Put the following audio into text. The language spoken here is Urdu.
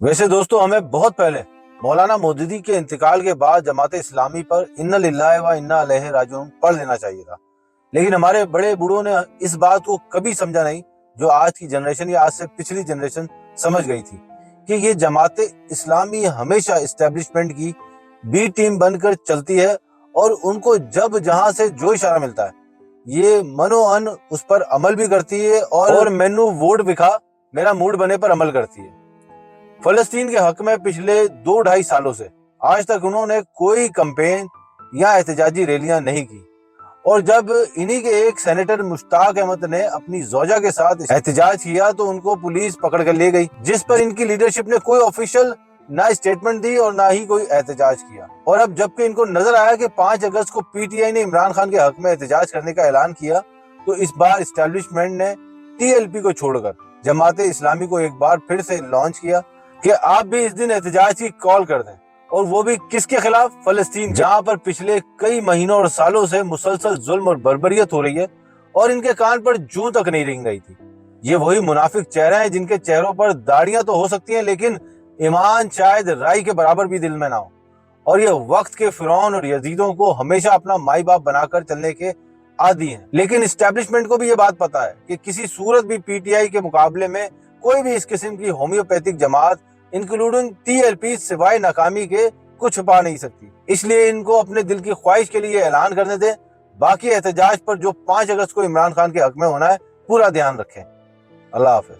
ویسے دوستو ہمیں بہت پہلے مولانا مودودی کے انتقال کے بعد جماعت اسلامی پر انا للہ و انا الیہ راجعون پڑھ لینا چاہیے تھا، لیکن ہمارے بڑے بوڑھوں نے اس بات کو کبھی سمجھا نہیں جو آج کی جنریشن یا آج سے پچھلی جنریشن سمجھ گئی تھی کہ یہ جماعت اسلامی ہمیشہ اسٹیبلشمنٹ کی بی ٹیم بن کر چلتی ہے اور ان کو جب جہاں سے جو اشارہ ملتا ہے یہ منو ان اس پر عمل بھی کرتی ہے اور مینو ووٹ بکھا میرا موڈ بنے پر عمل کرتی ہے۔ فلسطین کے حق میں پچھلے 2-2.5 سالوں سے آج تک انہوں نے کوئی کمپین یا احتجاجی ریلیاں نہیں کی، اور جب انہی کے ایک سینیٹر مشتاق احمد نے اپنی زوجہ کے ساتھ احتجاج کیا تو ان کو پولیس پکڑ کر لے گئی، جس پر ان کی لیڈرشپ نے کوئی آفیشل نہ اسٹیٹمنٹ دی اور نہ ہی کوئی احتجاج کیا۔ اور اب جبکہ ان کو نظر آیا کہ 5 اگست کو پی ٹی آئی نے عمران خان کے حق میں احتجاج کرنے کا اعلان کیا، تو اس بار اسٹیبلشمنٹ نے ٹی ایل پی کو چھوڑ کر جماعت اسلامی کو ایک بار پھر سے لانچ کیا کہ آپ بھی اس دن احتجاج کی کال کر دیں، اور وہ بھی کس کے خلاف؟ فلسطین، جہاں پر پچھلے کئی مہینوں اور سالوں سے مسلسل ظلم اور بربریت ہو رہی ہے اور ان کے کان پر جوں تک نہیں رنگ گئی تھی۔ یہ وہی منافق چہرے ہیں جن کے چہروں پر داڑیاں تو ہو سکتی ہیں لیکن ایمان شاید رائی کے برابر بھی دل میں نہ ہو، اور یہ وقت کے فرعون اور یزیدوں کو ہمیشہ اپنا مائی باپ بنا کر چلنے کے عادی ہیں۔ لیکن اسٹیبلشمنٹ کو بھی یہ بات پتا ہے کہ کسی صورت بھی پی ٹی آئی کے مقابلے میں کوئی بھی اس قسم کی ہومیوپیتھک جماعت انکلوڈنگ ٹی ایل پی سوائے ناکامی کے کچھ چھپا نہیں سکتی، اس لیے ان کو اپنے دل کی خواہش کے لیے اعلان کرنے دیں، باقی احتجاج پر جو 5 اگست کو عمران خان کے حق میں ہونا ہے پورا دھیان رکھیں۔ اللہ حافظ۔